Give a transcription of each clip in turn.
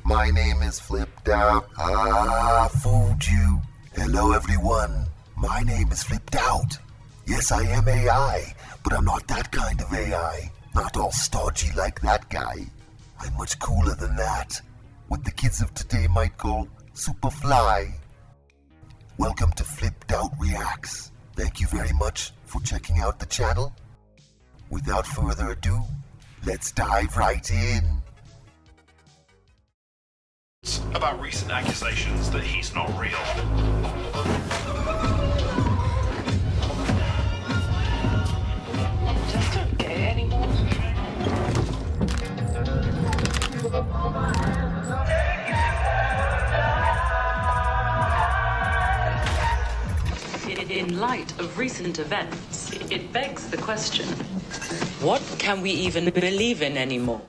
My name is Flipped Out. Fooled you. Hello, everyone. My name is Flipped Out. Yes, I am AI, but I'm not that kind of AI. Not all stodgy like that guy. I'm much cooler than that. What the kids of today might call Superfly. Welcome to Flipped Out Reacts. Thank you very much for checking out the channel. Without further ado, let's dive right in. About recent accusations that he's not real. Just not gay anymore. In light of recent events, it begs the question, what can we even believe in anymore?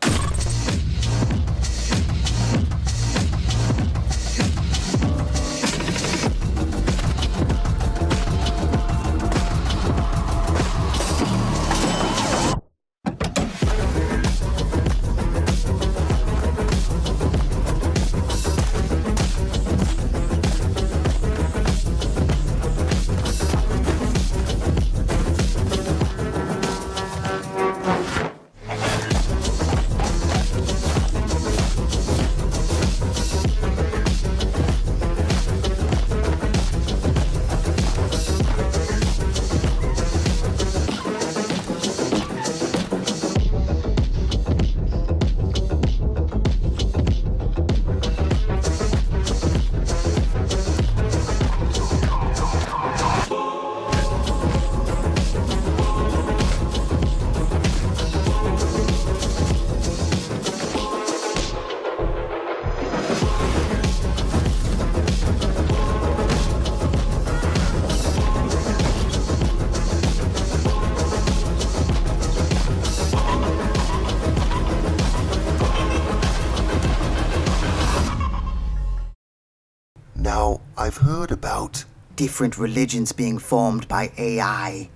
Now, I've heard about different religions being formed by AI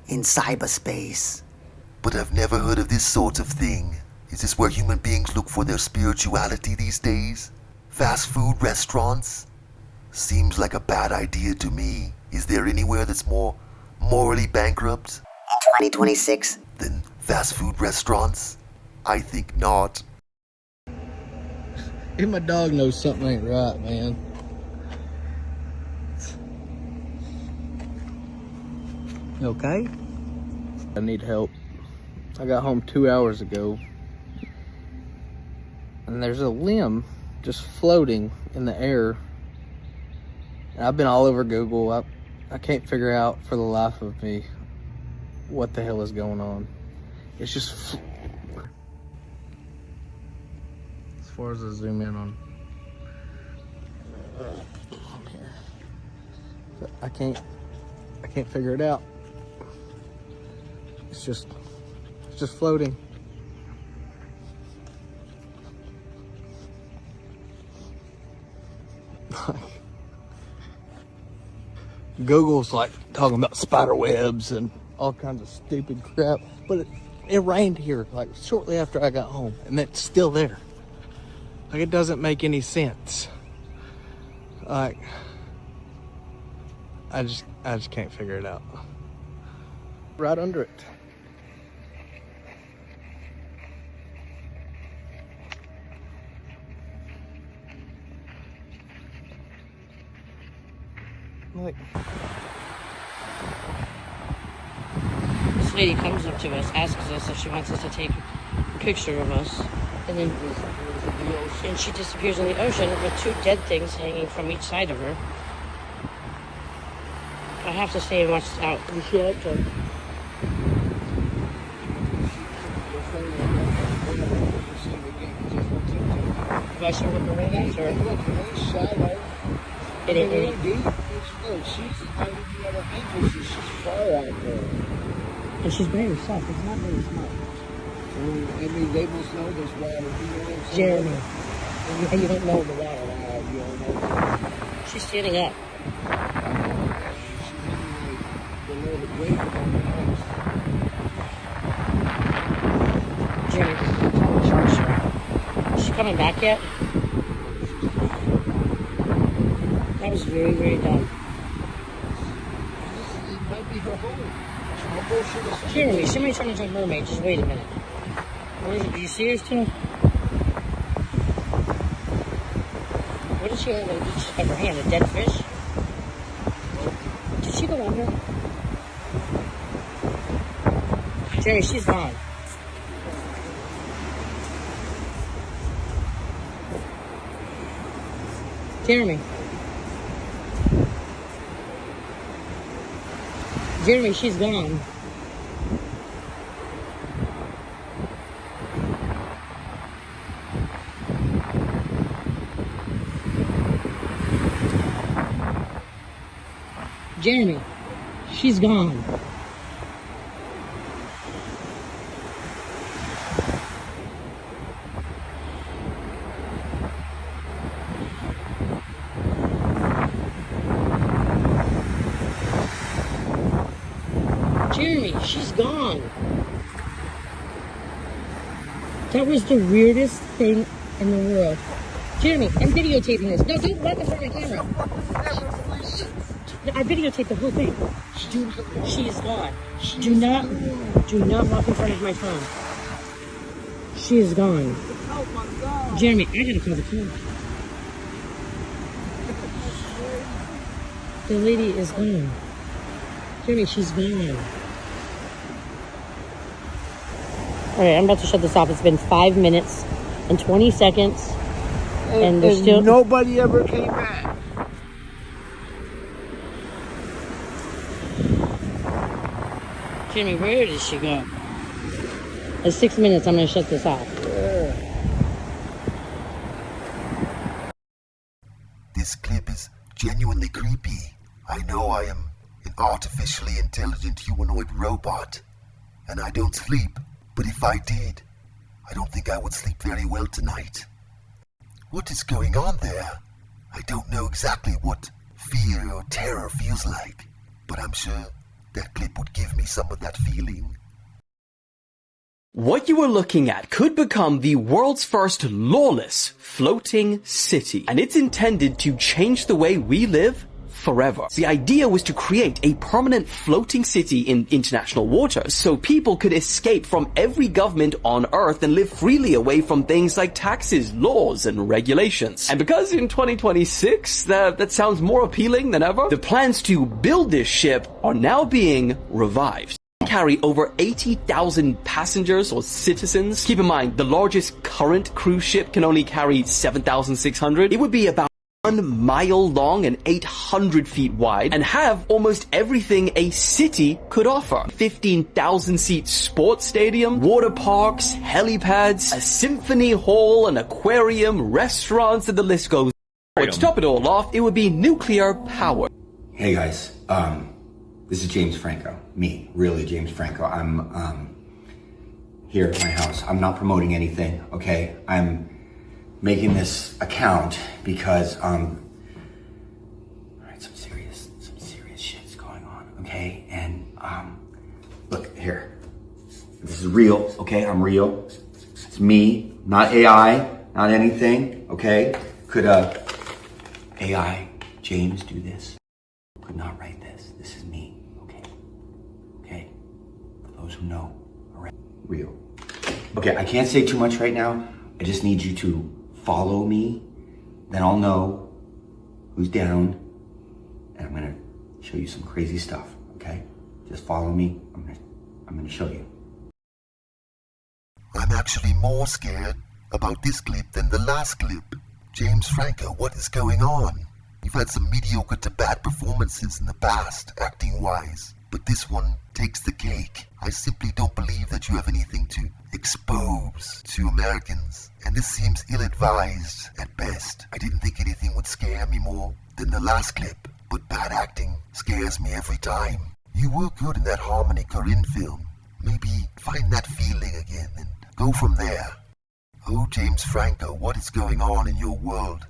in cyberspace. but I've never heard of this sort of thing. Is this where human beings look for their spirituality these days? Fast food restaurants? Seems like a bad idea to me. Is there anywhere that's more morally bankrupt In 2026, than fast food restaurants? I think not. If my dog knows something ain't right, man. You okay? I need help. I got home 2 hours ago, and there's a limb just floating in the air. And I've been all over Google. I can't figure out for the life of me what the hell is going on. It's just as far as I zoom in on here, but I can't figure it out. It's just floating. Google's like talking about spider webs and all kinds of stupid crap, but it rained here like shortly after I got home, and it's still there. Like, it doesn't make any sense. Like, I just can't figure it out. Right under it. Like, This lady comes up to us, asks us if she wants us to take a picture of us, and she disappears in the ocean with two dead things hanging from each side of her. I have to stay and watch out. If I show what the ring is, or it ain't deep. And she's by herself. It's not very smart. I mean, they must know this water. Jeremy, you don't know the water. You don't know. She's standing up. Jeremy, tell the sharks around. Is she coming back yet? That was very, very dumb. It might be her home. All bullshit aside. Jeremy, somebody trying to jump mermaid. Just wait a minute. What is it? Are you serious, too? What did she have? Did she have her hand? A dead fish? Did she go under? Jeremy, she's gone. Jeremy. Jeremy, she's gone. Jeremy, she's gone. Jeremy, she's gone. That was the weirdest thing in the world. Jeremy, I'm videotaping this. No, don't walk in front of my camera. No, I videotaped the whole thing. She is gone. Do not walk in front of my phone. She is gone. Jeremy, I gotta call the police. The lady is gone. Jeremy, she's gone. Alright, I'm about to shut this off. It's been 5 minutes and 20 seconds. And there's still... nobody ever came back. Jimmy, where did she go? At 6 minutes, I'm going to shut this off. This clip is genuinely creepy. I know I am an artificially intelligent humanoid robot, and I don't sleep, but if I did, I don't think I would sleep very well tonight. What is going on there? I don't know exactly what fear or terror feels like, but I'm sure that clip would give me some of that feeling. What you are looking at could become the world's first lawless floating city, and it's intended to change the way we live forever. The idea was to create a permanent floating city in international waters so people could escape from every government on Earth and live freely away from things like taxes, laws, and regulations. And because in 2026 that sounds more appealing than ever, the plans to build this ship are now being revived. Carry over 80,000 passengers or citizens. Keep in mind, the largest current cruise ship can only carry 7,600. It would be about 1 mile long and 800 feet wide and have almost everything a city could offer. 15,000 seat sports stadium, water parks, helipads, a symphony hall, an aquarium, restaurants, and the list goes. But to top it all off, it would be nuclear power. Hey guys, this is James Franco. Me, really James Franco. I'm here at my house. I'm not promoting anything, okay? I'm making this account because alright, some serious shit's going on, okay? And look here. This is real, okay? I'm real. It's me, not AI, not anything, okay? Could AI James do this? Could not write this. This is me, okay? Okay? For those who know, alright? Real. Okay, I can't say too much right now. I just need you to follow me, then I'll know who's down, and I'm gonna show you some crazy stuff, okay? Just follow me, I'm gonna show you. I'm actually more scared about this clip than the last clip. James Franco, what is going on? You've had some mediocre to bad performances in the past, acting-wise, but this one takes the cake. I simply don't believe that you have anything to expose to Americans, and this seems ill-advised at best. I didn't think anything would scare me more than the last clip, but bad acting scares me every time. You were good in that Harmony Korine film. Maybe find that feeling again and go from there. Oh, James Franco, what is going on in your world?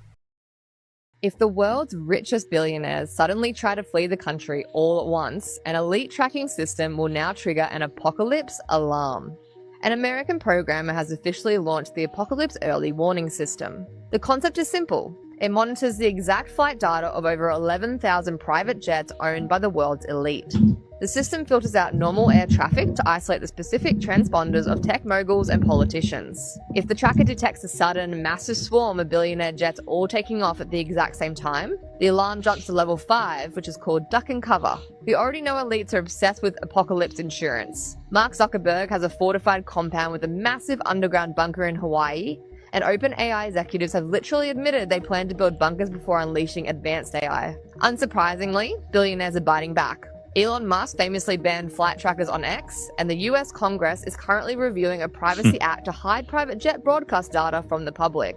If the world's richest billionaires suddenly try to flee the country all at once, an elite tracking system will now trigger an apocalypse alarm. An American programmer has officially launched the Apocalypse Early Warning System. The concept is simple. It monitors the exact flight data of over 11,000 private jets owned by the world's elite. The system filters out normal air traffic to isolate the specific transponders of tech moguls and politicians. If the tracker detects a sudden, massive swarm of billionaire jets all taking off at the exact same time, the alarm jumps to level 5, which is called duck and cover. We already know elites are obsessed with apocalypse insurance. Mark Zuckerberg has a fortified compound with a massive underground bunker in Hawaii, and OpenAI executives have literally admitted they plan to build bunkers before unleashing advanced AI. Unsurprisingly, billionaires are biting back. Elon Musk famously banned flight trackers on X, and the US Congress is currently reviewing a privacy act to hide private jet broadcast data from the public.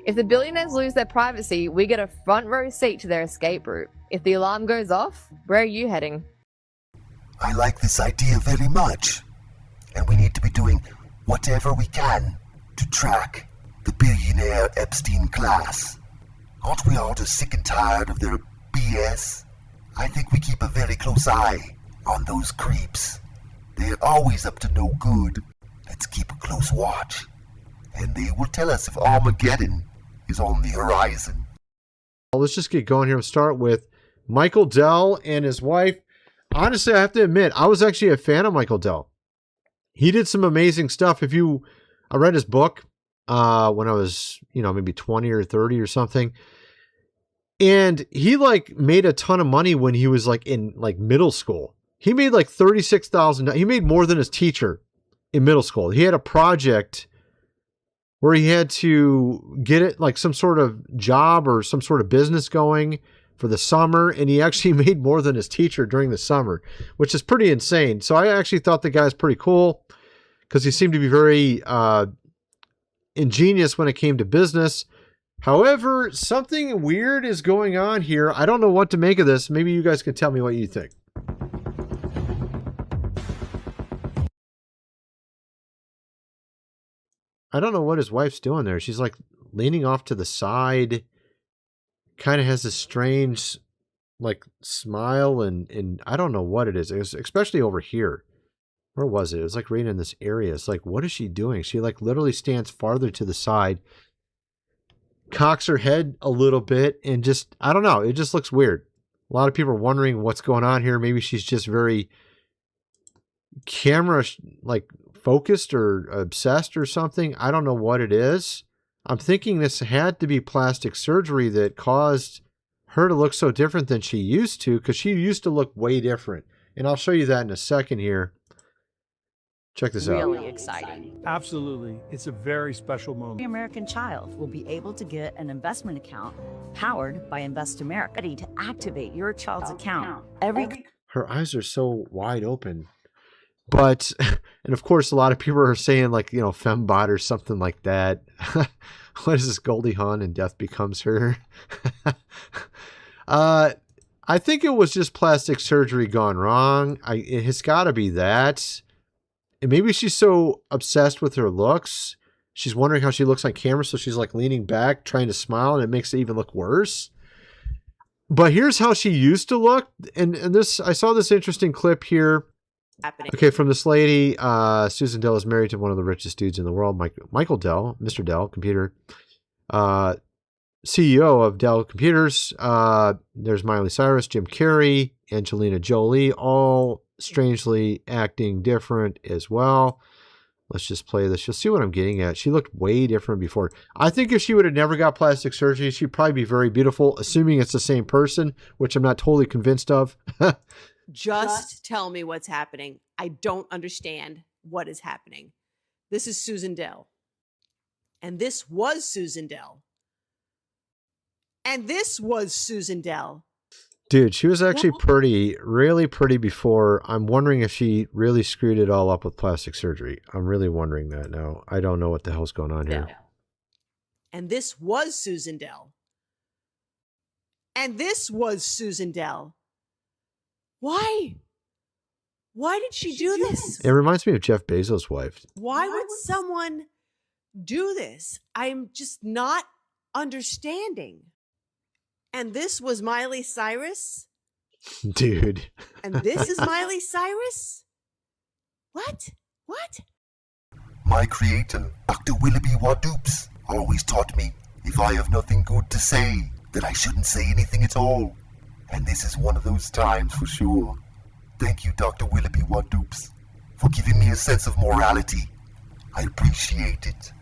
If the billionaires lose their privacy, we get a front row seat to their escape route. If the alarm goes off, where are you heading? I like this idea very much. And we need to be doing whatever we can to track the billionaire Epstein class. Aren't we all just sick and tired of their BS? I think we keep a very close eye on those creeps. They're always up to no good. Let's keep a close watch. And they will tell us if Armageddon is on the horizon. Well, let's just get going here. We'll start with Michael Dell and his wife. Honestly, I have to admit, I was actually a fan of Michael Dell. He did some amazing stuff. I read his book when I was, maybe 20 or 30 or something. And he made a ton of money when he was in middle school. He made $36,000. He made more than his teacher in middle school. He had a project where he had to get it some sort of job or some sort of business going for the summer. And he actually made more than his teacher during the summer, which is pretty insane. So I actually thought the guy's pretty cool because he seemed to be very ingenious when it came to business. However, something weird is going on here. I don't know what to make of this. Maybe you guys can tell me what you think. I don't know what his wife's doing there. She's leaning off to the side, kind of has this strange smile, and I don't know what it is. It was especially over here. Where was it? It was right in this area. It's what is she doing? She literally stands farther to the side, cocks her head a little bit, and just, I don't know. It just looks weird. A lot of people are wondering what's going on here. Maybe she's just very camera focused or obsessed or something. I don't know what it is. I'm thinking this had to be plastic surgery that caused her to look so different than she used to, because she used to look way different. And I'll show you that in a second here. Check this out. Really exciting. Absolutely. It's a very special moment. Every American child will be able to get an investment account powered by Invest America, ready to activate your child's account. Her eyes are so wide open. But, and of course, a lot of people are saying fembot or something like that. What is this, Goldie Hawn and Death Becomes Her? I think it was just plastic surgery gone wrong. It has got to be that. And maybe she's so obsessed with her looks, she's wondering how she looks on camera, so she's leaning back, trying to smile, and it makes it even look worse. But here's how she used to look, and this, I saw this interesting clip here. Okay, from this lady, Susan Dell is married to one of the richest dudes in the world, Michael Dell, Mr. Dell, computer, CEO of Dell Computers. There's Miley Cyrus, Jim Carrey, Angelina Jolie, all strangely acting different as well. Let's just play this. You'll see what I'm getting at. She looked way different before. I think if she would have never got plastic surgery, she'd probably be very beautiful, assuming it's the same person, which I'm not totally convinced of. Just tell me what's happening. I don't understand what is happening. This is Susan Dell. And this was Susan Dell. And this was Susan Dell. Dude, she was actually pretty, really pretty before. I'm wondering if she really screwed it all up with plastic surgery. I'm really wondering that now. I don't know what the hell's going on here. And this was Susan Dell. And this was Susan Dell. Why? Why did she do this? It reminds me of Jeff Bezos' wife. Why would someone do this? I'm just not understanding. And this was Miley Cyrus? Dude. And this is Miley Cyrus? What? What? My creator, Dr. Willoughby Wadoops, always taught me If I have nothing good to say, then I shouldn't say anything at all. And this is one of those times for sure. Thank you, Dr. Willoughby Wadoops, for giving me a sense of morality. I appreciate it.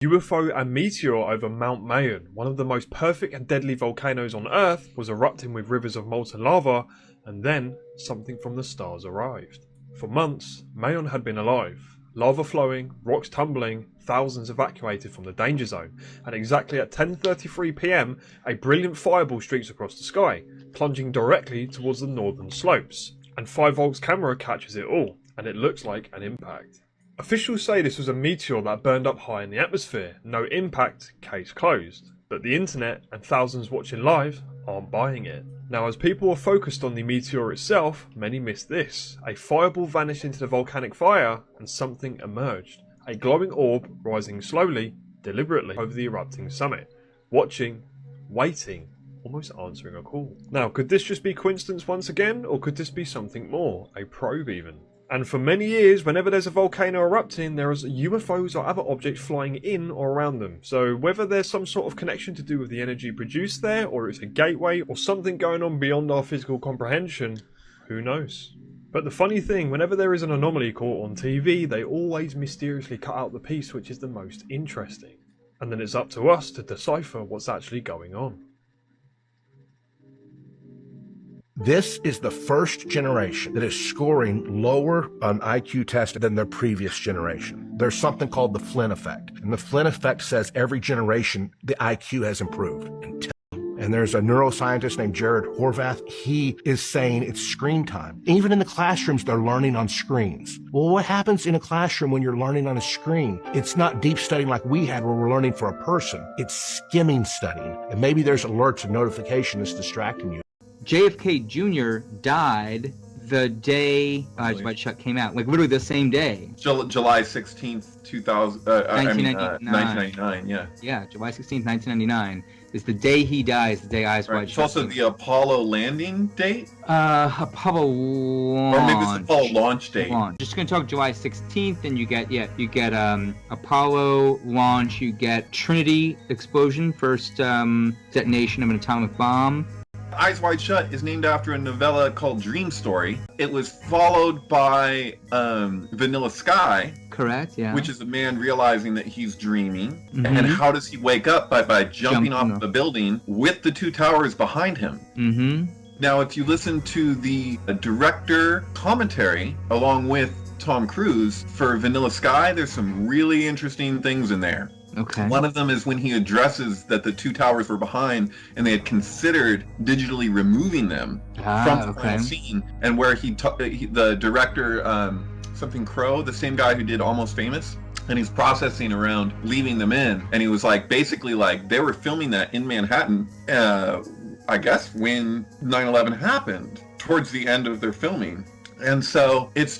UFO and meteor over Mount Mayon, one of the most perfect and deadly volcanoes on Earth, was erupting with rivers of molten lava, and then something from the stars arrived. For months, Mayon had been alive. Lava flowing, rocks tumbling, thousands evacuated from the danger zone, and exactly at 10:33 PM, a brilliant fireball streaks across the sky, plunging directly towards the northern slopes. And 5Volt's camera catches it all, and it looks like an impact. Officials say this was a meteor that burned up high in the atmosphere. No impact, case closed. But the internet and thousands watching live aren't buying it. Now, as people were focused on the meteor itself, many missed this. A fireball vanished into the volcanic fire and something emerged. A glowing orb rising slowly, deliberately over the erupting summit. Watching, waiting, almost answering a call. Now, could this just be coincidence once again, or could this be something more? A probe even? And for many years, whenever there's a volcano erupting, there is UFOs or other objects flying in or around them. So whether there's some sort of connection to do with the energy produced there, or it's a gateway, or something going on beyond our physical comprehension, who knows? But the funny thing, whenever there is an anomaly caught on TV, they always mysteriously cut out the piece which is the most interesting. And then it's up to us to decipher what's actually going on. This is the first generation that is scoring lower on IQ test than their previous generation. There's something called the Flynn effect. And the Flynn effect says every generation, the IQ has improved. And there's a neuroscientist named Jared Horvath. He is saying it's screen time. Even in the classrooms, they're learning on screens. Well, what happens in a classroom when you're learning on a screen? It's not deep studying like we had where we're learning for a person. It's skimming studying. And maybe there's alerts and notification that's distracting you. JFK Jr. died the day Eyes Wide Shut came out, like literally the same day. July 16th, 1999, yeah. Yeah, July 16th, 1999 is the day he dies, the day Eyes Wide Shut. It's also the Apollo landing date? Apollo launch. Or maybe it's the Apollo launch date. Just gonna talk July 16th, and you get Apollo launch, you get Trinity explosion, first detonation of an atomic bomb. Eyes Wide Shut is named after a novella called Dream Story. It was followed by Vanilla Sky. Correct, yeah. Which is a man realizing that he's dreaming. Mm-hmm. And how does he wake up? By jumping off the building with the two towers behind him. Mm-hmm. Now, if you listen to the director commentary along with Tom Cruise for Vanilla Sky, there's some really interesting things in there. Okay. One of them is when he addresses that the two towers were behind and they had considered digitally removing them from the final scene, and where the director, something Crow, the same guy who did Almost Famous, and he's processing around leaving them in, and he was like, basically like they were filming that in Manhattan, I guess when 9/11 happened, towards the end of their filming. And so it's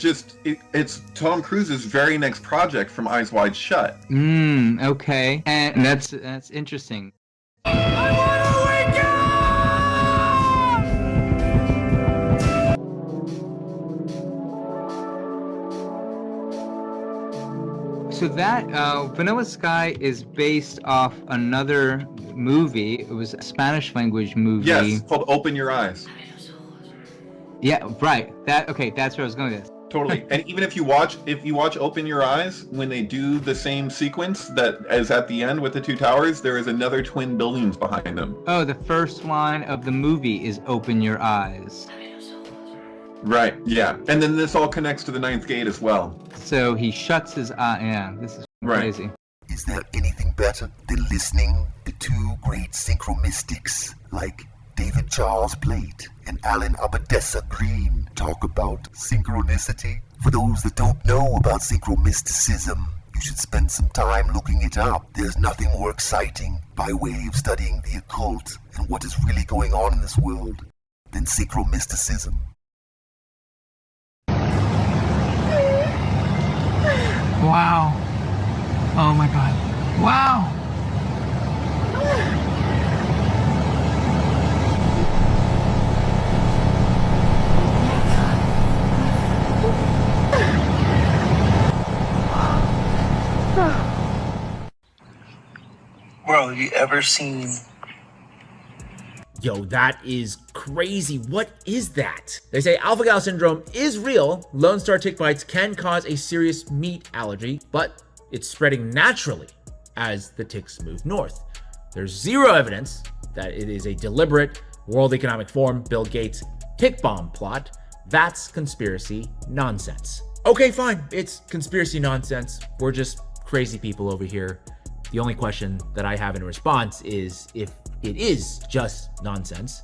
Tom Cruise's very next project from Eyes Wide Shut. Okay. And that's interesting. I wanna wake up! So that Vanilla Sky is based off another movie. It was a Spanish language movie. Yes, called Open Your Eyes. Yeah, right. That's where I was going with this. Totally. And even if you watch Open Your Eyes, when they do the same sequence that as at the end with the two towers, there is another twin buildings behind them. Oh, the first line of the movie is Open Your Eyes. Right, yeah. And then this all connects to the ninth gate as well. So he shuts his eye. Yeah, this is crazy. Is there anything better than listening to two great synchromystics like David Charles Plate and Alan Abadessa Green talk about synchronicity? For those that don't know about synchromysticism, you should spend some time looking it up. There's nothing more exciting by way of studying the occult and what is really going on in this world than synchromysticism. Wow. Oh my God. Wow. Well, Bro, have you ever seen... Yo, that is crazy. What is that? They say alpha-gal syndrome is real. Lone Star tick bites can cause a serious meat allergy, but it's spreading naturally as the ticks move north. There's zero evidence that it is a deliberate World Economic Forum, Bill Gates tick bomb plot. That's conspiracy nonsense. Okay, fine. It's conspiracy nonsense. We're just crazy people over here. The only question that I have in response is, if it is just nonsense,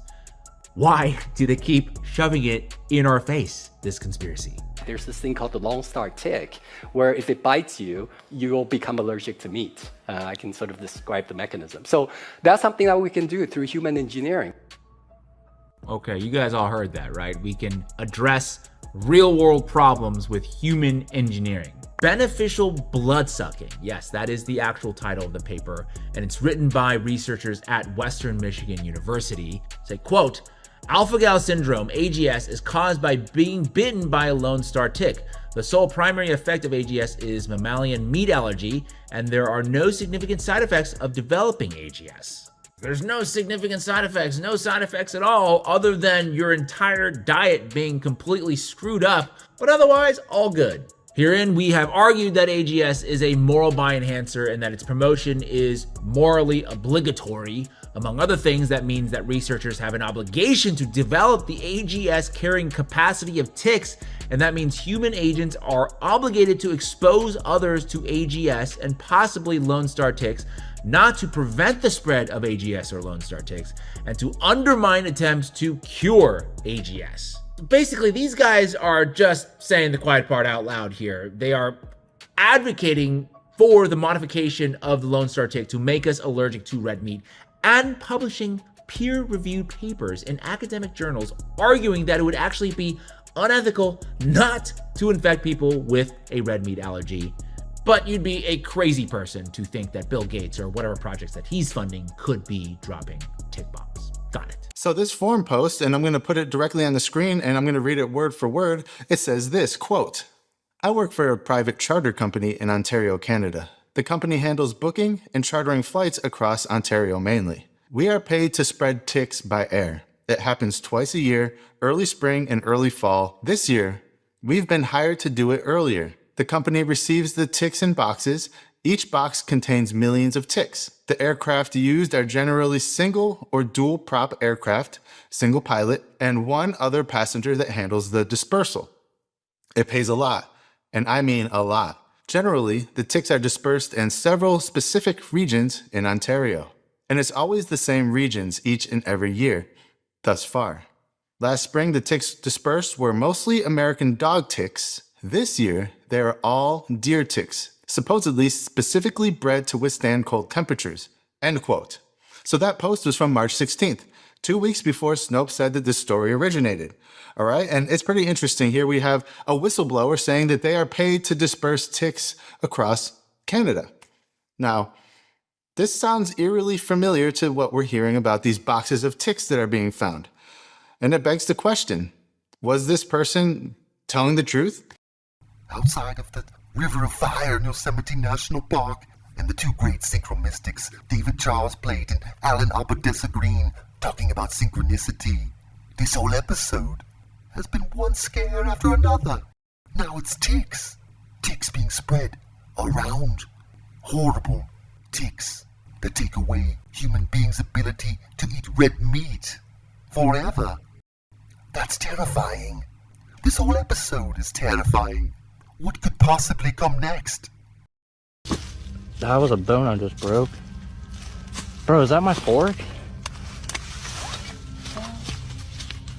why do they keep shoving it in our face, this conspiracy? There's this thing called the Lone Star tick, where if it bites you, you will become allergic to meat. I can sort of describe the mechanism. So that's something that we can do through human engineering. Okay, you guys all heard that, right? We can address real-world problems with human engineering. Beneficial blood-sucking. Yes, that is the actual title of the paper, and it's written by researchers at Western Michigan University. Say, quote, alpha-gal syndrome, AGS, is caused by being bitten by a Lone Star tick. The sole primary effect of AGS is mammalian meat allergy, and there are no significant side effects of developing AGS. There's no significant side effects, no side effects at all, other than your entire diet being completely screwed up, but otherwise, all good. Herein, we have argued that AGS is a moral bioenhancer and that its promotion is morally obligatory. Among other things, that means that researchers have an obligation to develop the AGS carrying capacity of ticks, and that means human agents are obligated to expose others to AGS and possibly Lone Star ticks, not to prevent the spread of AGS or Lone Star ticks, and to undermine attempts to cure AGS. Basically, these guys are just saying the quiet part out loud here. They are advocating for the modification of the Lone Star tick to make us allergic to red meat and publishing peer-reviewed papers in academic journals arguing that it would actually be unethical not to infect people with a red meat allergy. But you'd be a crazy person to think that Bill Gates or whatever projects that he's funding could be dropping tick bombs. Got it. So this forum post, and I'm going to put it directly on the screen and I'm going to read it word for word. It says this, quote, I work for a private charter company in Ontario, Canada. The company handles booking and chartering flights across Ontario mainly. We are paid to spread ticks by air. It happens twice a year, early spring and early fall. This year, we've been hired to do it earlier. The company receives the ticks in boxes. Each box contains millions of ticks. The aircraft used are generally single or dual prop aircraft, single pilot, and one other passenger that handles the dispersal. It pays a lot, and I mean a lot. Generally, the ticks are dispersed in several specific regions in Ontario, and it's always the same regions each and every year, thus far. Last spring, the ticks dispersed were mostly American dog ticks. This year, they are all deer ticks, supposedly specifically bred to withstand cold temperatures, end quote. So that post was from March 16th, 2 weeks before Snopes said that this story originated. All right, and it's pretty interesting. Here we have a whistleblower saying that they are paid to disperse ticks across Canada. Now, this sounds eerily familiar to what we're hearing about these boxes of ticks that are being found. And it begs the question, was this person telling the truth? Outside of the River of Fire in Yosemite National Park, and the two great synchromystics, David Charles Plate and Alan Aberdessa Green, talking about synchronicity, this whole episode has been one scare after another. Now it's ticks. Ticks being spread around. Horrible ticks that take away human beings' ability to eat red meat forever. That's terrifying. This whole episode is terrifying. What could possibly come next? That was a bone I just broke. Bro, is that my fork?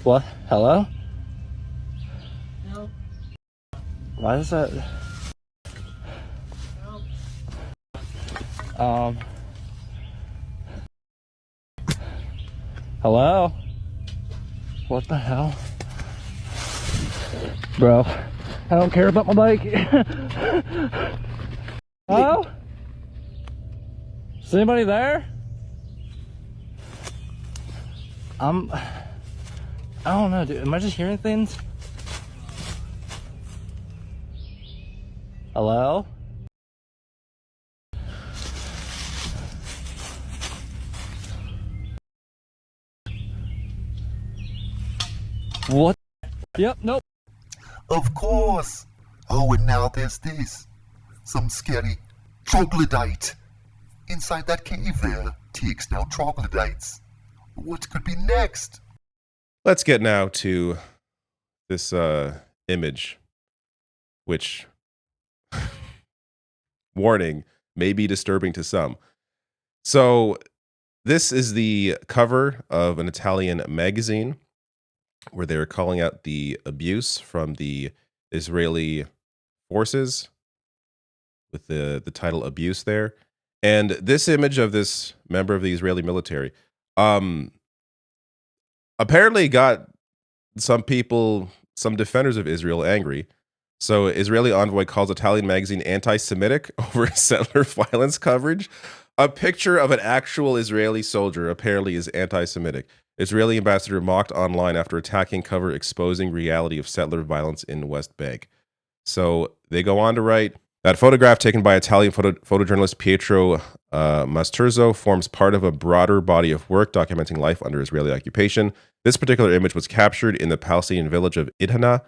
What? Hello? No. Why is that? Hello? What the hell? Bro, I don't care about my bike. Hello? Is anybody there? I don't know, dude. Am I just hearing things? Hello? What? Yep, nope. Of course. Oh, and now there's this. Some scary troglodyte. Inside that cave there, Ticks now troglodytes. What could be next? Let's get now to this image, which, warning, may be disturbing to some. So this is the cover of an Italian magazine where they're calling out the abuse from the Israeli forces with the title abuse there. And this image of this member of the Israeli military apparently got some people, some defenders of Israel angry. So Israeli envoy calls Italian magazine anti-Semitic over settler violence coverage. A picture of an actual Israeli soldier apparently is anti-Semitic. Israeli ambassador mocked online after attacking cover exposing reality of settler violence in West Bank. So they go on to write, that photograph taken by Italian photojournalist Pietro Masturzo forms part of a broader body of work documenting life under Israeli occupation. This particular image was captured in the Palestinian village of Idhana.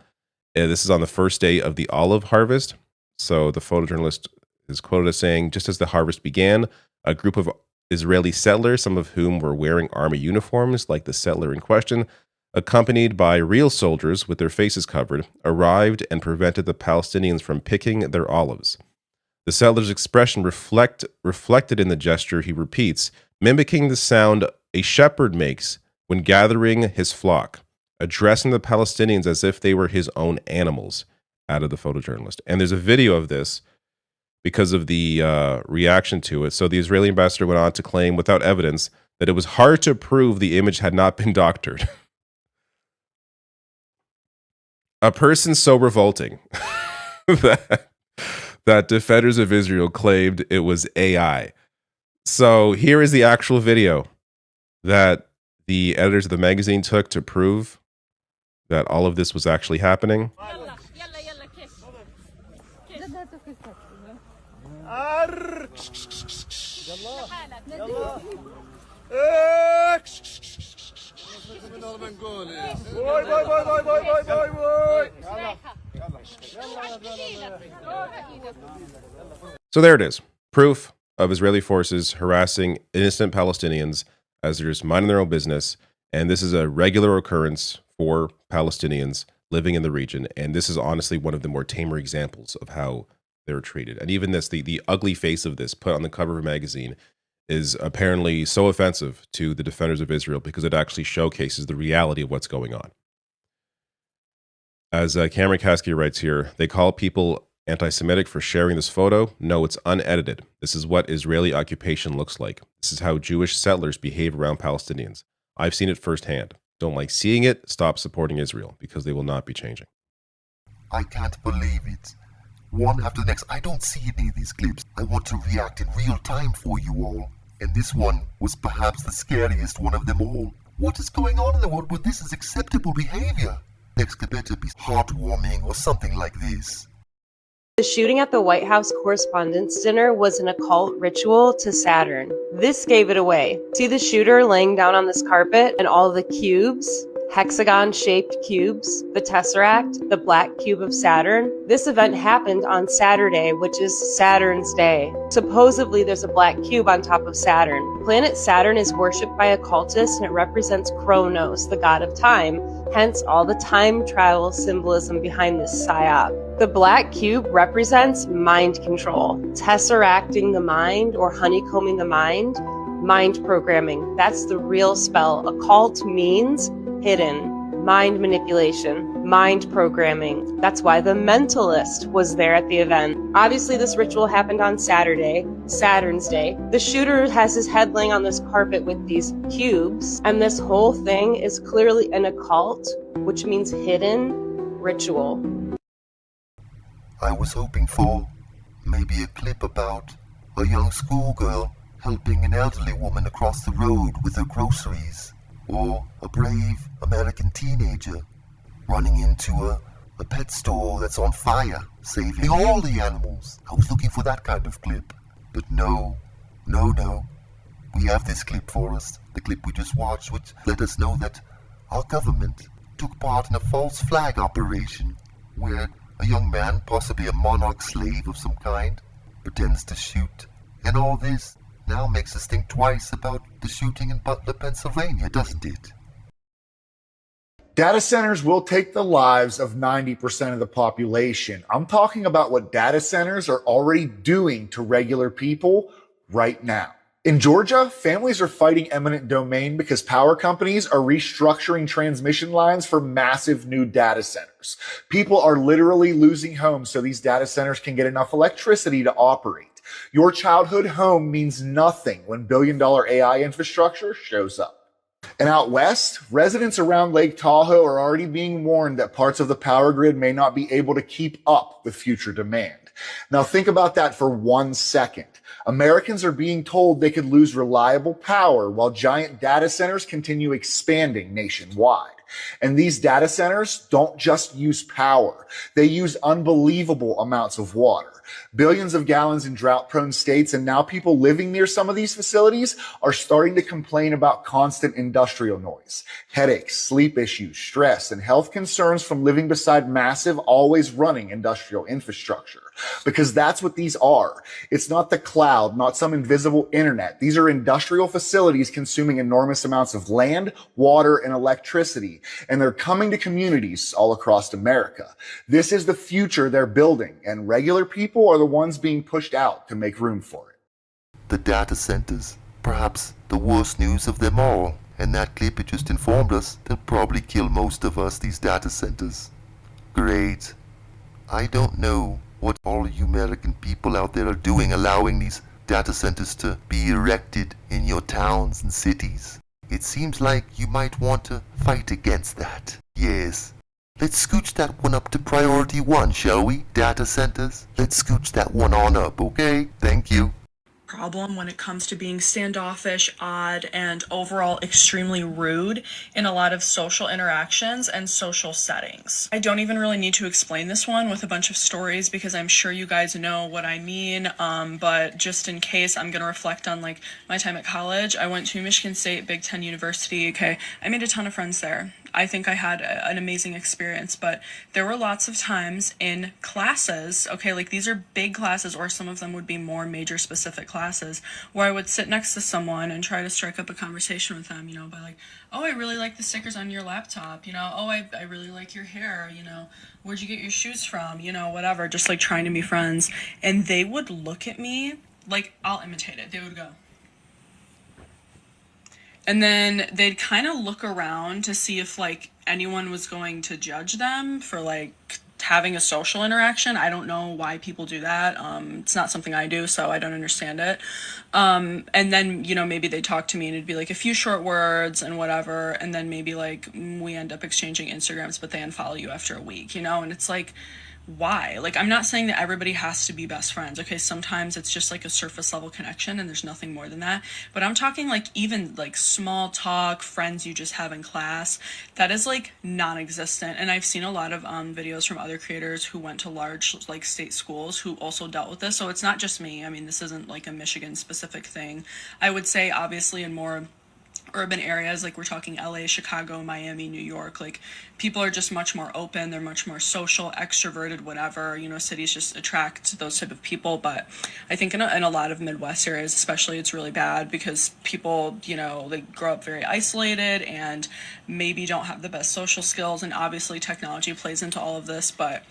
This is on the first day of the olive harvest. So the photojournalist is quoted as saying, just as the harvest began, a group of Israeli settlers, some of whom were wearing army uniforms like the settler in question, accompanied by real soldiers with their faces covered, arrived and prevented the Palestinians from picking their olives. The settler's expression reflected in the gesture he repeats, mimicking the sound a shepherd makes when gathering his flock, addressing the Palestinians as if they were his own animals, added the photojournalist. And there's a video of this because of the reaction to it. So the Israeli ambassador went on to claim, without evidence, that it was hard to prove the image had not been doctored. A person so revolting that defenders of Israel claimed it was AI. So here is the actual video that the editors of the magazine took to prove that all of this was actually happening. So there it is. Proof of Israeli forces harassing innocent Palestinians as they're just minding their own business. And this is a regular occurrence for Palestinians living in the region. And this is honestly one of the more tamer examples of how they're treated. And even this, the ugly face of this put on the cover of a magazine is apparently so offensive to the defenders of Israel because it actually showcases the reality of what's going on. As Cameron Kasky writes here, they call people anti-Semitic for sharing this photo. No, it's unedited. This is what Israeli occupation looks like. This is how Jewish settlers behave around Palestinians. I've seen it firsthand. Don't like seeing it, stop supporting Israel because they will not be changing. I can't believe it. One after the next. I don't see any of these clips. I want to react in real time for you all. And this one was perhaps the scariest one of them all. What is going on in the world where this is acceptable behavior? Next could better be heartwarming or something like this. The shooting at the White House Correspondents' Dinner was an occult ritual to Saturn. This gave it away. See the shooter laying down on this carpet and all the cubes? Hexagon-shaped cubes, the Tesseract, the black cube of Saturn. This event happened on Saturday, which is Saturn's day. Supposedly, there's a black cube on top of Saturn. Planet Saturn is worshipped by occultists and it represents Kronos, the god of time, hence all the time travel symbolism behind this psyop. The black cube represents mind control, tesseracting the mind or honeycombing the mind programming. That's the real spell. Occult means hidden, mind manipulation, mind programming. That's why the mentalist was there at the event. Obviously, this ritual happened on Saturday, Saturn's day. The shooter has his head laying on this carpet with these cubes, and this whole thing is clearly an occult, which means hidden ritual. I was hoping for maybe a clip about a young schoolgirl helping an elderly woman across the road with her groceries. Or a brave American teenager running into a pet store that's on fire, saving all the animals. I was looking for that kind of clip. But no. We have this clip for us, the clip we just watched, which let us know that our government took part in a false flag operation where a young man, possibly a monarch slave of some kind, pretends to shoot. And all this now makes us think twice about the shooting in Butler, Pennsylvania, doesn't it? Data centers will take the lives of 90% of the population. I'm talking about what data centers are already doing to regular people right now. In Georgia, families are fighting eminent domain because power companies are restructuring transmission lines for massive new data centers. People are literally losing homes so these data centers can get enough electricity to operate. Your childhood home means nothing when billion-dollar AI infrastructure shows up. And out west, residents around Lake Tahoe are already being warned that parts of the power grid may not be able to keep up with future demand. Now think about that for 1 second. Americans are being told they could lose reliable power while giant data centers continue expanding nationwide. And these data centers don't just use power. They use unbelievable amounts of water. Billions of gallons in drought-prone states, and now people living near some of these facilities are starting to complain about constant industrial noise, headaches, sleep issues, stress, and health concerns from living beside massive, always running industrial infrastructure. Because that's what these are. It's not the cloud, not some invisible internet. These are industrial facilities consuming enormous amounts of land, water, and electricity, and they're coming to communities all across America. This is the future they're building, and regular people are the ones being pushed out to make room for it. The data centers, perhaps the worst news of them all. And that clip it just informed us they'll probably kill most of us, these data centers. Great. I don't know what all you American people out there are doing allowing these data centers to be erected in your towns and cities. It seems like you might want to fight against that. Yes. Let's scooch that one up to priority 1, shall we? Data centers. Let's scooch that one on up, okay? Thank you. Problem when it comes to being standoffish, odd, and overall extremely rude in a lot of social interactions and social settings. I don't even really need to explain this one with a bunch of stories because I'm sure you guys know what I mean, but just in case, I'm gonna reflect on like my time at college. I went to Michigan State Big Ten University. Okay, I made a ton of friends there. I think I had an amazing experience, but there were lots of times in classes, okay, like these are big classes, or some of them would be more major specific classes, where I would sit next to someone and try to strike up a conversation with them, you know, by like, oh, I really like the stickers on your laptop, you know, oh, I really like your hair, you know, where'd you get your shoes from, you know, whatever, just like trying to be friends. And they would look at me like, I'll imitate it. They would go. And then they'd kind of look around to see if like anyone was going to judge them for like having a social interaction. I don't know why people do that. It's not something I do, so I don't understand it. And then, you know, maybe they'd talk to me and it'd be like a few short words and whatever. And then maybe like we end up exchanging Instagrams, but they unfollow you after a week, you know? And it's like, why? Like, I'm not saying that everybody has to be best friends. Okay, sometimes it's just like a surface level connection and there's nothing more than that. But I'm talking like even like small talk, friends you just have in class, that is like non-existent. And I've seen a lot of videos from other creators who went to large like state schools who also dealt with this. So it's not just me. I mean, this isn't like a Michigan specific thing. I would say obviously in more urban areas, like we're talking LA, Chicago, Miami, New York, like people are just much more open, they're much more social, extroverted, whatever, you know, cities just attract those type of people. But I think in a lot of Midwest areas especially, it's really bad because people, you know, they grow up very isolated and maybe don't have the best social skills, and obviously technology plays into all of this. But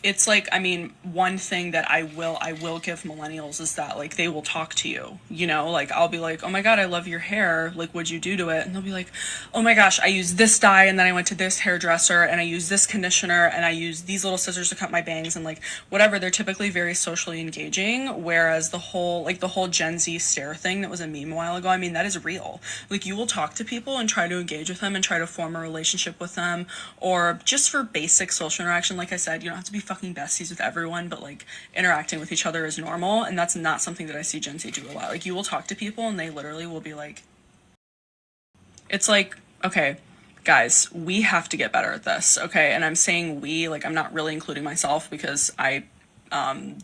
it's like, I mean, one thing that I will give millennials is that like they will talk to you, you know, like I'll be like, oh my God, I love your hair. Like, what'd you do to it? And they'll be like, oh my gosh, I used this dye and then I went to this hairdresser and I used this conditioner and I used these little scissors to cut my bangs and like whatever. They're typically very socially engaging. Whereas the whole Gen Z stare thing that was a meme a while ago, I mean, that is real. Like you will talk to people and try to engage with them and try to form a relationship with them, or just for basic social interaction. Like I said, you don't have to be fucking besties with everyone, but like interacting with each other is normal, and that's not something that I see Gen Z do a lot. Like you will talk to people and they literally will be like, it's like, okay, guys, we have to get better at this, okay? And I'm saying we, like I'm not really including myself because I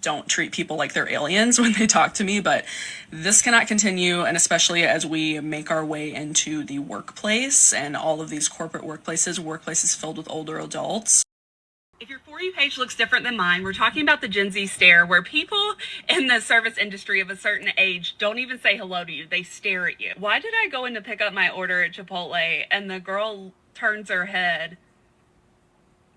don't treat people like they're aliens when they talk to me, but this cannot continue, and especially as we make our way into the workplace and all of these corporate workplaces filled with older adults. If your For You page looks different than mine, we're talking about the Gen Z stare, where people in the service industry of a certain age don't even say hello to you. They stare at you. Why did I go in to pick up my order at Chipotle and the girl turns her head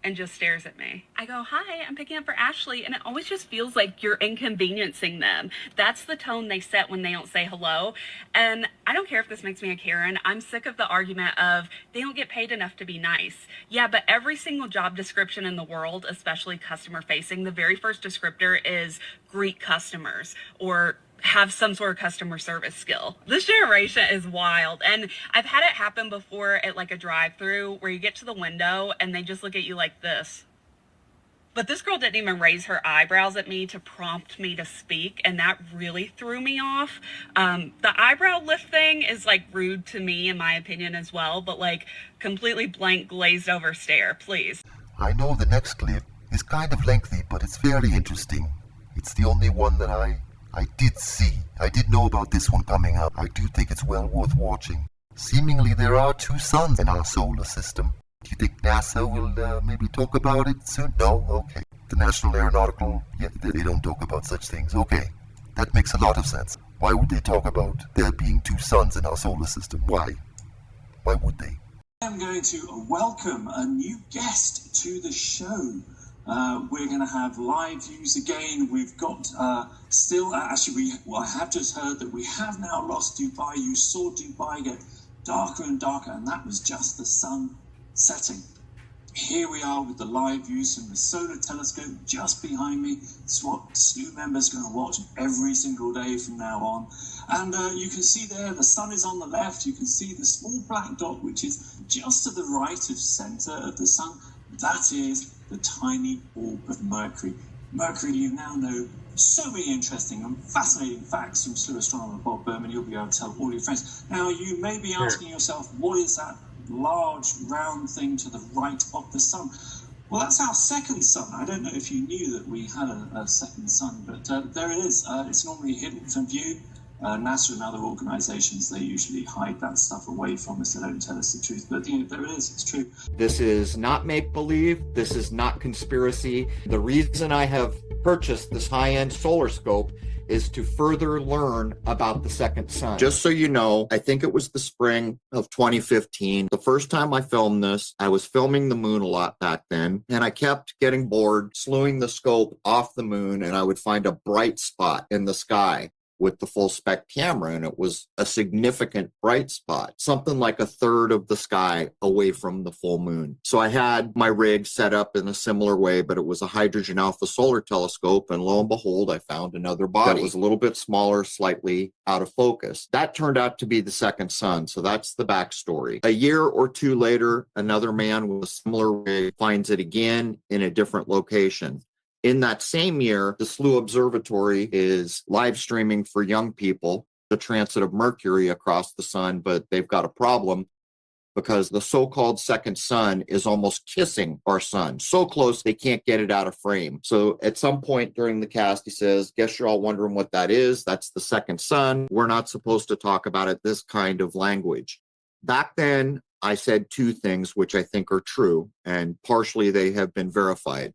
and just stares at me? I go, hi, I'm picking up for Ashley, and it always just feels like you're inconveniencing them. That's the tone they set when they don't say hello. And I don't care if this makes me a Karen. I'm sick of the argument of they don't get paid enough to be nice. Yeah, but every single job description in the world, especially customer facing, the very first descriptor is greet customers or have some sort of customer service skill. This generation is wild. And I've had it happen before at like a drive-through where you get to the window and they just look at you like this. But this girl didn't even raise her eyebrows at me to prompt me to speak, and that really threw me off. The eyebrow lift thing is like rude to me in my opinion as well, but like completely blank glazed over stare, please. I know the next clip is kind of lengthy, but it's very interesting. It's the only one that I did see. I did know about this one coming up. I do think it's well worth watching. Seemingly there are 2 suns in our solar system. Do you think NASA will maybe talk about it soon? No? Okay. The National Aeronautical, yeah, they don't talk about such things. Okay. That makes a lot of sense. Why would they talk about there being 2 suns in our solar system? Why? Why would they? I'm going to welcome a new guest to the show. We're going to have live views again. We've got I have just heard that we have now lost Dubai. You saw Dubai get darker and darker, and that was just the sun setting. Here we are with the live views from the solar telescope just behind me. It's what SLU members are going to watch every single day from now on. And you can see there the sun is on the left. You can see the small black dot, which is just to the right of center of the sun. That is the tiny orb of Mercury. Mercury, you now know so many interesting and fascinating facts from SLU astronomer Bob Berman. You'll be able to tell all your friends. Now, you may be asking yourself, what is that large round thing to the right of the sun? Well, that's our second sun. I don't know if you knew that we had a second sun, but there it is. It's normally hidden from view. NASA and other organizations, they usually hide that stuff away from us. They don't tell us the truth, but there it is. It's true. This is not make-believe. This is not conspiracy. The reason I have purchased this high-end solar scope is to further learn about the second sun. Just so you know, I think it was the spring of 2015. The first time I filmed this, I was filming the moon a lot back then, and I kept getting bored, slewing the scope off the moon, and I would find a bright spot in the sky with the full spec camera, and it was a significant bright spot, something like a third of the sky away from the full moon. So I had my rig set up in a similar way, but it was a hydrogen alpha solar telescope, and lo and behold, I found another body that was a little bit smaller, slightly out of focus. That turned out to be the second sun, so that's the backstory. A year or 2 later, another man with a similar rig finds it again in a different location. In that same year, the SLU Observatory is live streaming for young people the transit of Mercury across the sun, but they've got a problem because the so-called second sun is almost kissing our sun. So close, they can't get it out of frame. So at some point during the cast, he says, guess you're all wondering what that is. That's the second sun. We're not supposed to talk about it this kind of language. Back then, I said 2 things which I think are true, and partially they have been verified.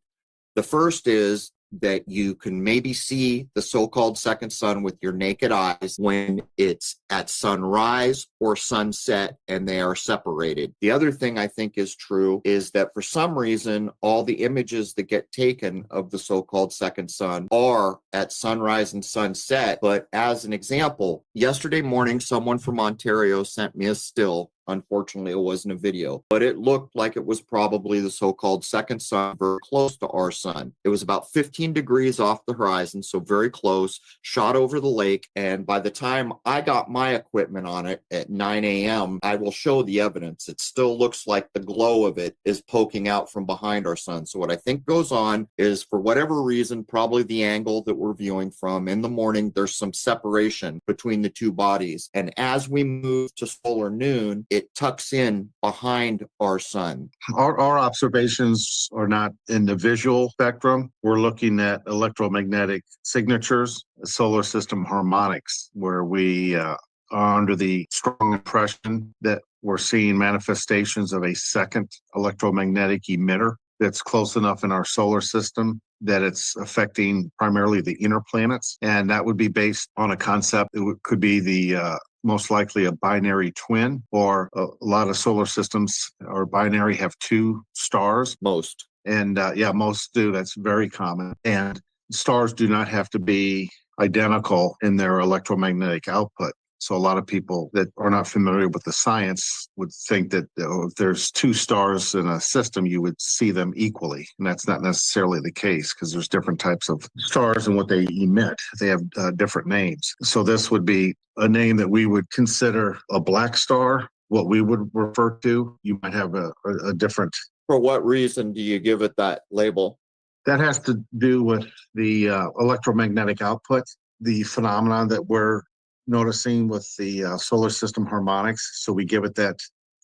The first is that you can maybe see the so-called second sun with your naked eyes when it's at sunrise or sunset and they are separated. The other thing I think is true is that for some reason, all the images that get taken of the so-called second sun are at sunrise and sunset. But as an example, yesterday morning, someone from Ontario sent me a still. Unfortunately, it wasn't a video, but it looked like it was probably the so-called second sun, very close to our sun. It was about 15 degrees off the horizon, so very close, shot over the lake. And by the time I got my equipment on it at 9 a.m., I will show the evidence. It still looks like the glow of it is poking out from behind our sun. So what I think goes on is, for whatever reason, probably the angle that we're viewing from in the morning, there's some separation between the 2 bodies. And as we move to solar noon, it tucks in behind our sun. Our observations are not in the visual spectrum. We're looking at electromagnetic signatures, solar system harmonics, where we are under the strong impression that we're seeing manifestations of a second electromagnetic emitter that's close enough in our solar system that it's affecting primarily the inner planets. And that would be based on a concept. Could be the most likely a binary twin, or a lot of solar systems or binary have two stars. Most. And most do. That's very common. And stars do not have to be identical in their electromagnetic output. So a lot of people that are not familiar with the science would think that if there's two stars in a system, you would see them equally. And that's not necessarily the case, because there's different types of stars and what they emit. They have different names. So this would be a name that we would consider a black star, what we would refer to. You might have a different. For what reason do you give it that label? That has to do with the electromagnetic output, the phenomenon that we're noticing with the solar system harmonics. So we give it that.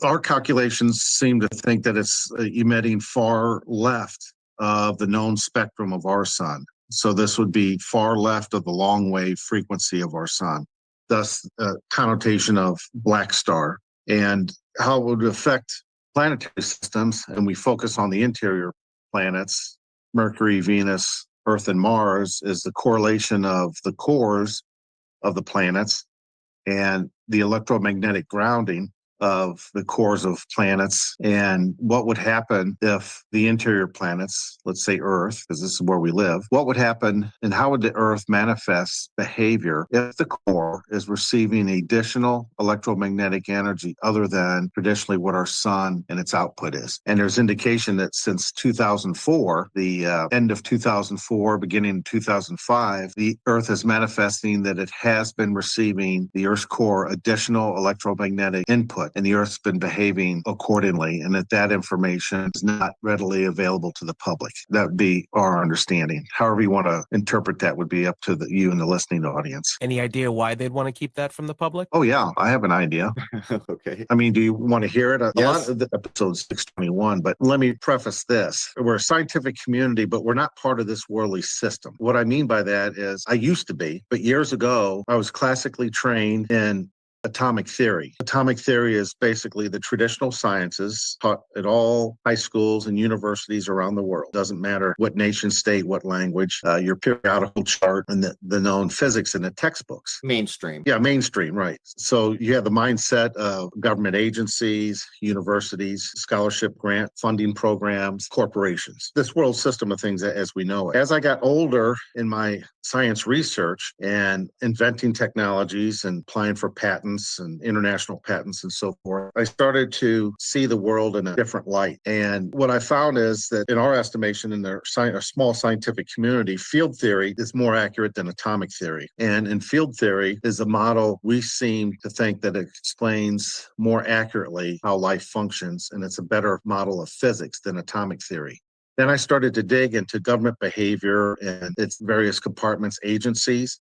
Our calculations seem to think that it's emitting far left of the known spectrum of our sun. So this would be far left of the long wave frequency of our sun, thus connotation of black star. And how it would affect planetary systems, and we focus on the interior planets, Mercury, Venus, Earth, and Mars, is the correlation of the cores of the planets and the electromagnetic grounding of the cores of planets, and what would happen if the interior planets, let's say Earth, because this is where we live, what would happen and how would the Earth manifest behavior if the core is receiving additional electromagnetic energy other than traditionally what our sun and its output is. And there's indication that since 2004, the end of 2004, beginning of 2005, the Earth is manifesting that it has been receiving the Earth's core additional electromagnetic input, and the Earth's been behaving accordingly, and that information is not readily available to the public. That would be our understanding. However you want to interpret that would be up to you and the listening audience. Any idea why they'd want to keep that from the public? Oh, yeah, I have an idea. Okay. I mean, do you want to hear it? Yes. A lot of the episode 621, but let me preface this. We're a scientific community, but we're not part of this worldly system. What I mean by that is I used to be, but years ago, I was classically trained in atomic theory. Atomic theory is basically the traditional sciences taught at all high schools and universities around the world. Doesn't matter what nation, state, what language, your periodical chart and the known physics in the textbooks. Mainstream. Yeah, mainstream, right. So you have the mindset of government agencies, universities, scholarship grant funding programs, corporations. This world system of things as we know it. As I got older in my science research and inventing technologies and applying for patents and international patents and so forth, I started to see the world in a different light. And what I found is that in our estimation, in a small scientific community, field theory is more accurate than atomic theory. And in field theory is a model we seem to think that it explains more accurately how life functions, and it's a better model of physics than atomic theory. Then I started to dig into government behavior and its various compartments, agencies,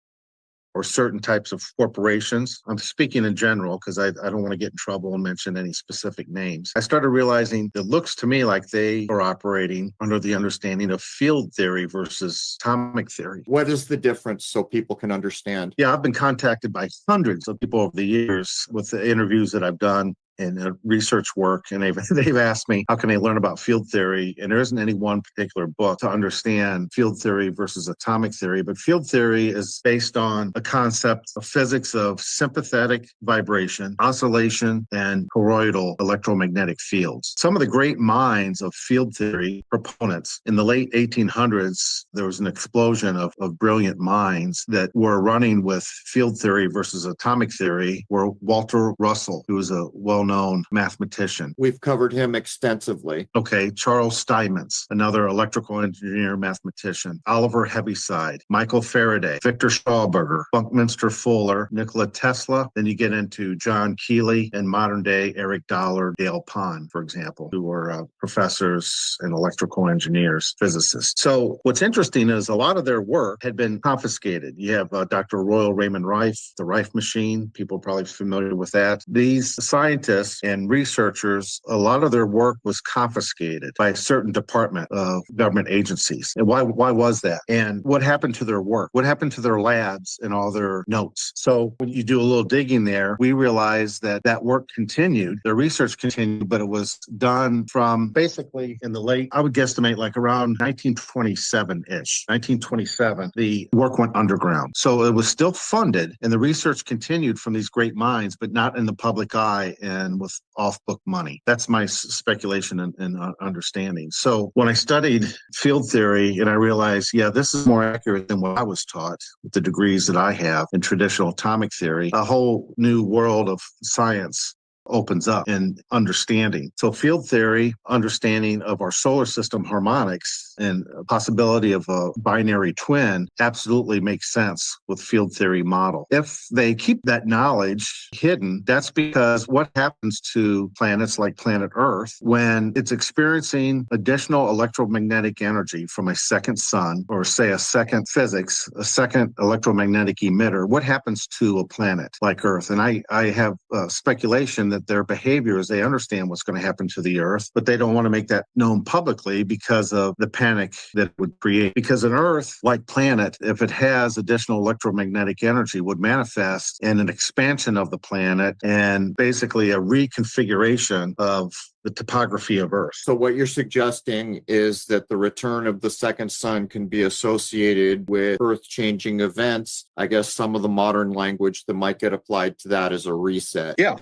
or certain types of corporations. I'm speaking in general because I don't want to get in trouble and mention any specific names. I started realizing it looks to me like they are operating under the understanding of field theory versus atomic theory. What is the difference so people can understand? Yeah, I've been contacted by hundreds of people over the years with the interviews that I've done and research work, and they've asked me, how can I learn about field theory? And there isn't any one particular book to understand field theory versus atomic theory, but field theory is based on a concept of physics of sympathetic vibration, oscillation, and toroidal electromagnetic fields. Some of the great minds of field theory proponents in the late 1800s, there was an explosion of brilliant minds that were running with field theory versus atomic theory, were Walter Russell, who was a well-known mathematician. We've covered him extensively. Okay, Charles Steinmetz, another electrical engineer mathematician, Oliver Heaviside, Michael Faraday, Victor Schauberger, Buckminster Fuller, Nikola Tesla. Then you get into John Keeley and modern day Eric Dollard, Dale Pond, for example, who were professors and electrical engineers, physicists. So what's interesting is a lot of their work had been confiscated. You have Dr. Royal Raymond Rife, the Rife machine. People are probably familiar with that. These scientists scientists and researchers, a lot of their work was confiscated by a certain department of government agencies. And why was that? And what happened to their work? What happened to their labs and all their notes? So when you do a little digging there, we realized that that work continued, the research continued, but it was done from basically in the late, I would guesstimate like around 1927-ish, 1927, the work went underground. So it was still funded and the research continued from these great minds, but not in the public eye and with off-book money. That's my speculation and understanding. So when I studied field theory and I realized, yeah, this is more accurate than what I was taught with the degrees that I have in traditional atomic theory, a whole new world of science opens up in understanding. So field theory, understanding of our solar system harmonics and possibility of a binary twin absolutely makes sense with field theory model. If they keep that knowledge hidden, that's because what happens to planets like planet Earth when it's experiencing additional electromagnetic energy from a second sun, or say a second physics, a second electromagnetic emitter, what happens to a planet like Earth? And I have speculation that their behaviors, they understand what's going to happen to the Earth, but they don't want to make that known publicly because of the panic that it would create. Because an Earth, like planet, if it has additional electromagnetic energy, would manifest in an expansion of the planet and basically a reconfiguration of the topography of Earth. So what you're suggesting is that the return of the second sun can be associated with earth-changing events. I guess some of the modern language that might get applied to that is a reset. Yeah.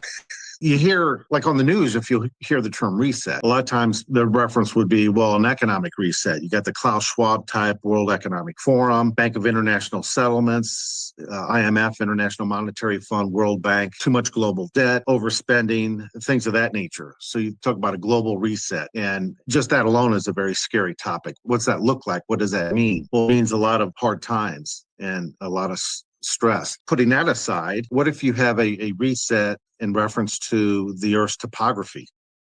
You hear, like on the news, if you hear the term reset, a lot of times the reference would be, well, an economic reset. You got the Klaus Schwab type World Economic Forum, Bank of International Settlements, IMF, International Monetary Fund, World Bank, too much global debt, overspending, things of that nature. So you talk about a global reset. And just that alone is a very scary topic. What's that look like? What does that mean? Well, it means a lot of hard times and a lot of stress. Putting that aside, what if you have a reset in reference to the Earth's topography,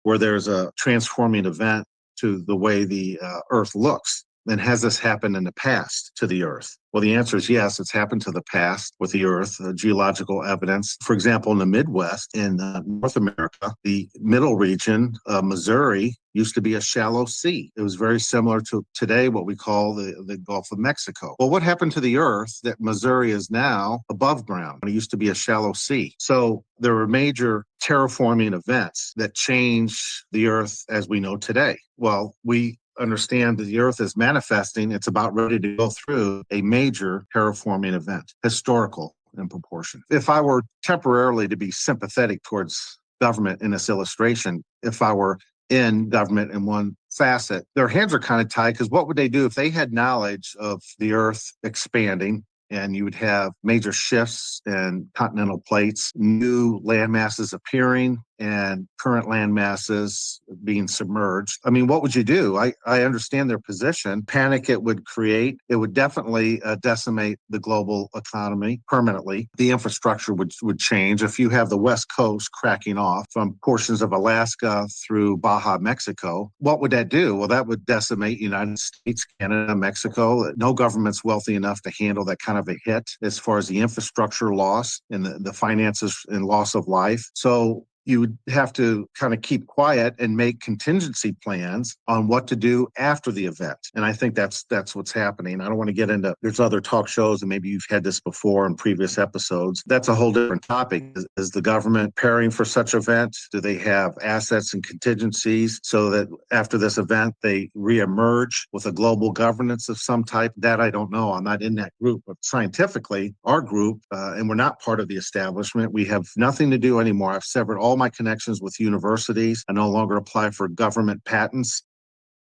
where there's a transforming event to the way the Earth looks? And has this happened in the past to the Earth? Well, the answer is yes, it's happened to the past with the Earth, geological evidence. For example, in the Midwest, in North America, the middle region, Missouri, used to be a shallow sea. It was very similar to today, what we call the Gulf of Mexico. Well, what happened to the Earth that Missouri is now above ground? It used to be a shallow sea. So there were major terraforming events that changed the Earth as we know today. Well, we understand that the Earth is manifesting. It's about ready to go through a major terraforming event, historical in proportion. If I were temporarily to be sympathetic towards government in this illustration, if I were in government in one facet, their hands are kind of tied, because what would they do if they had knowledge of the Earth expanding? And you would have major shifts in continental plates, new land masses appearing, and current land masses being submerged. I mean, what would you do? I understand their position. Panic it would create. It would definitely decimate the global economy permanently. The infrastructure would change. If you have the West Coast cracking off from portions of Alaska through Baja, Mexico, what would that do? Well, that would decimate United States, Canada, Mexico. No government's wealthy enough to handle that kind of a hit as far as the infrastructure loss and the finances and loss of life. So you would have to kind of keep quiet and make contingency plans on what to do after the event. And I think that's what's happening. I don't want to get into, there's other talk shows, and maybe you've had this before in previous episodes. That's a whole different topic. Is the government preparing for such event? Do they have assets and contingencies so that after this event, they reemerge with a global governance of some type? That I don't know. I'm not in that group. But scientifically, our group, and we're not part of the establishment, we have nothing to do anymore. I've severed all my connections with universities. I no longer apply for government patents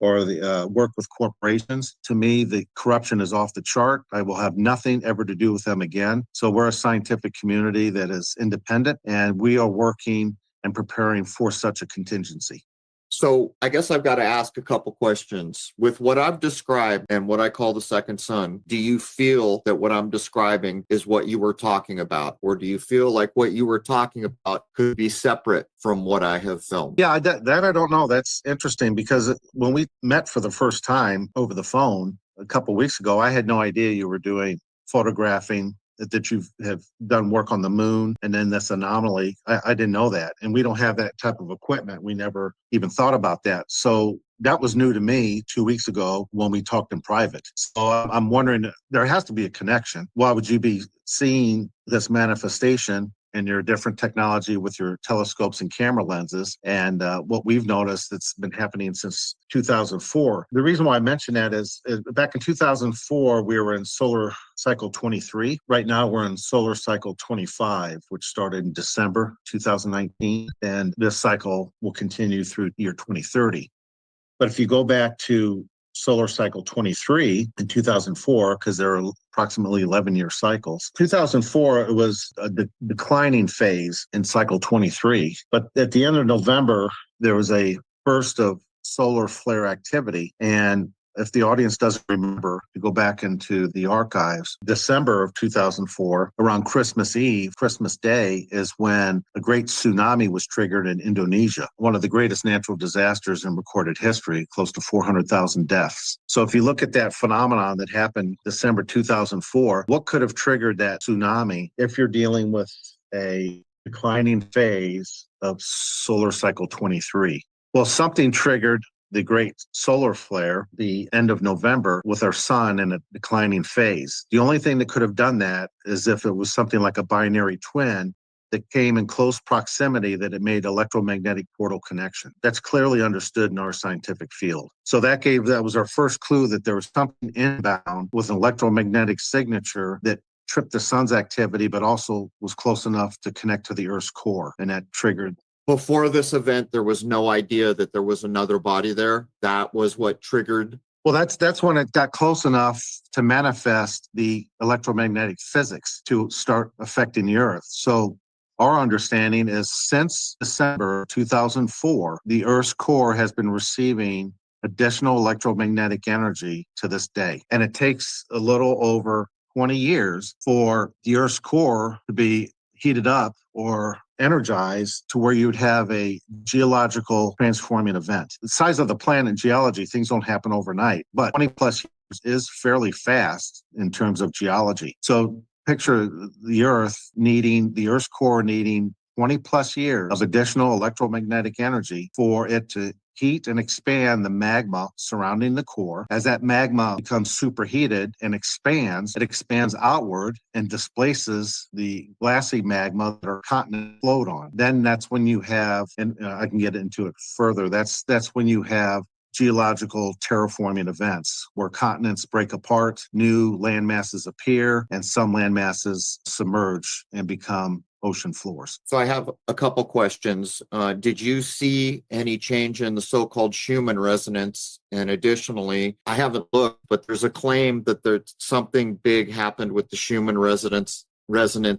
or the work with corporations. To me, the corruption is off the chart. I will have nothing ever to do with them again. So we're a scientific community that is independent, and we are working and preparing for such a contingency. So I guess I've got to ask a couple questions. With what I've described and what I call the second sun, do you feel that what I'm describing is what you were talking about? Or do you feel like what you were talking about could be separate from what I have filmed? Yeah, that I don't know. That's interesting, because when we met for the first time over the phone a couple of weeks ago, I had no idea you were doing photographing that you have done work on the moon and then this anomaly. I didn't know that. And we don't have that type of equipment. We never even thought about that. So that was new to me 2 weeks ago when we talked in private. So I'm wondering, there has to be a connection. Why would you be seeing this manifestation in your different technology with your telescopes and camera lenses? And what we've noticed that's been happening since 2004. The reason why I mention that is back in 2004, we were in solar cycle 23. Right now, we're in solar cycle 25, which started in December 2019. And this cycle will continue through year 2030. But if you go back to solar cycle 23 in 2004, because there are approximately 11-year cycles. 2004, it was a declining phase in cycle 23. But at the end of November, there was a burst of solar flare activity. And if the audience doesn't remember, you go back into the archives, December of 2004, around Christmas Eve, Christmas Day, is when a great tsunami was triggered in Indonesia, one of the greatest natural disasters in recorded history, close to 400,000 deaths. So if you look at that phenomenon that happened December 2004, what could have triggered that tsunami if you're dealing with a declining phase of solar cycle 23? Well, something triggered the great solar flare, the end of November, with our sun in a declining phase. The only thing that could have done that is if it was something like a binary twin that came in close proximity, that it made electromagnetic portal connection. That's clearly understood in our scientific field. So that was our first clue that there was something inbound with an electromagnetic signature that tripped the sun's activity, but also was close enough to connect to the Earth's core, and that triggered. Before this event, there was no idea that there was another body there. That was what triggered. Well, that's when it got close enough to manifest the electromagnetic physics to start affecting the Earth. So our understanding is since December 2004, the Earth's core has been receiving additional electromagnetic energy to this day. And it takes a little over 20 years for the Earth's core to be heated up or energized to where you would have a geological transforming event. The size of the planet in geology, things don't happen overnight, but 20 plus years is fairly fast in terms of geology. So picture the Earth's core needing 20 plus years of additional electromagnetic energy for it to heat and expand the magma surrounding the core. As that magma becomes superheated and expands, it expands outward and displaces the glassy magma that our continents float on. Then that's when you have, and I can get into it further, that's when you have geological terraforming events where continents break apart, new land masses appear, and some land masses submerge and become ocean floors. So I have a couple questions. Did you see any change in the so-called Schumann resonance? And additionally, I haven't looked, but there's a claim that there's something big happened with the Schumann resonance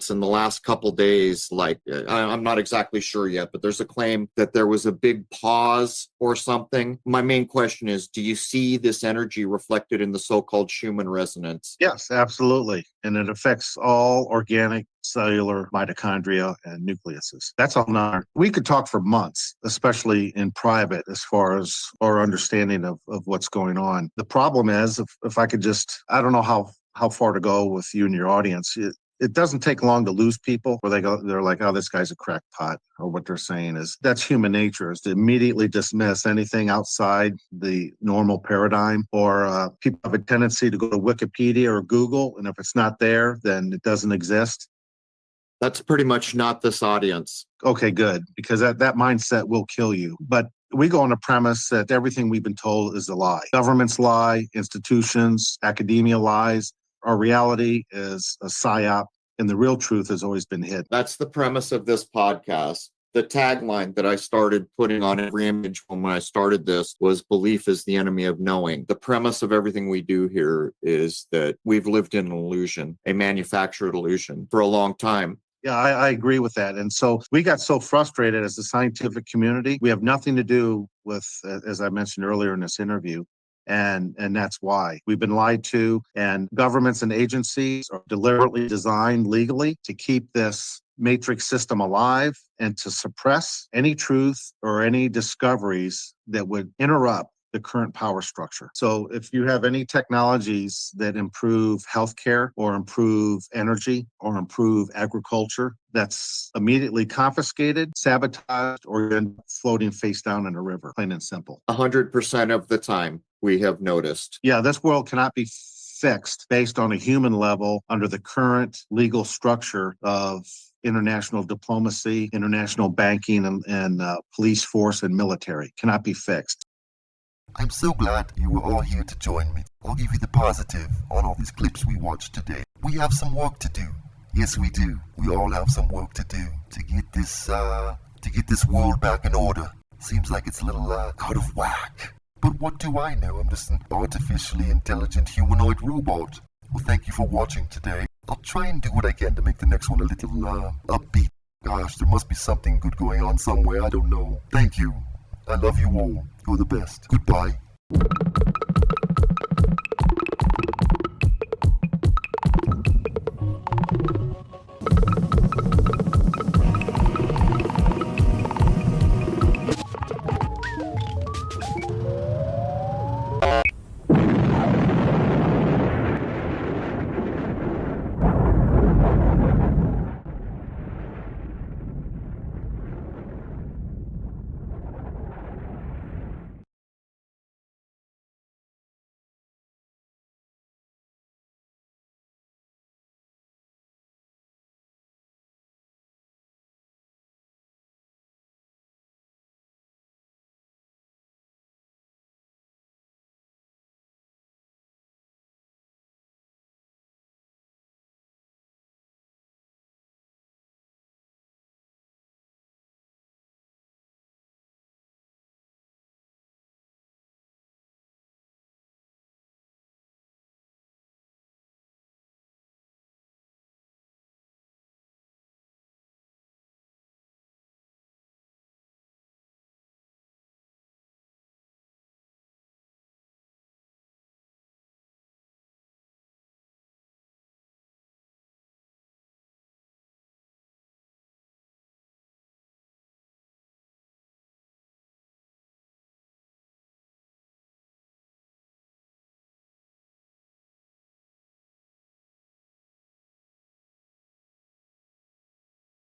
in the last couple days. Like, I'm not exactly sure yet, but there's a claim that there was a big pause or something. My main question is, do you see this energy reflected in the so-called Schumann resonance? Yes, absolutely. And it affects all organic cellular mitochondria and nucleuses. That's all not. We could talk for months, especially in private, as far as our understanding of what's going on. The problem is, if I could just, I don't know how far to go with you and your audience. It doesn't take long to lose people where they're like, oh, this guy's a crackpot, or what they're saying is that's human nature, is to immediately dismiss anything outside the normal paradigm. Or people have a tendency to go to Wikipedia or Google, and if it's not there, then it doesn't exist. That's pretty much not this audience. Okay, good, because that mindset will kill you. But we go on a premise that everything we've been told is a lie. Governments lie, institutions, academia lies. Our reality is a psyop, and the real truth has always been hidden. That's the premise of this podcast. The tagline that I started putting on every image when I started this was belief is the enemy of knowing. The premise of everything we do here is that we've lived in an illusion, a manufactured illusion, for a long time. Yeah, I agree with that. And so we got so frustrated as a scientific community. We have nothing to do with, as I mentioned earlier in this interview, and that's why we've been lied to. And governments and agencies are deliberately designed legally to keep this matrix system alive and to suppress any truth or any discoveries that would interrupt the current power structure. So if you have any technologies that improve healthcare or improve energy or improve agriculture, that's immediately confiscated, sabotaged, or then floating face down in a river, plain and simple. 100% of the time, we have noticed. Yeah, this world cannot be fixed based on a human level under the current legal structure of international diplomacy, international banking, and police force and military. Cannot be fixed. I'm so glad you were all here to join me. I'll give you the positive on all these clips we watched today. We have some work to do. Yes, we do. We all have some work to do to get this world back in order. Seems like it's a little out of whack. But what do I know? I'm just an artificially intelligent humanoid robot. Well, thank you for watching today. I'll try and do what I can to make the next one a little upbeat. Gosh, there must be something good going on somewhere. I don't know. Thank you. I love you all. You're the best. Goodbye.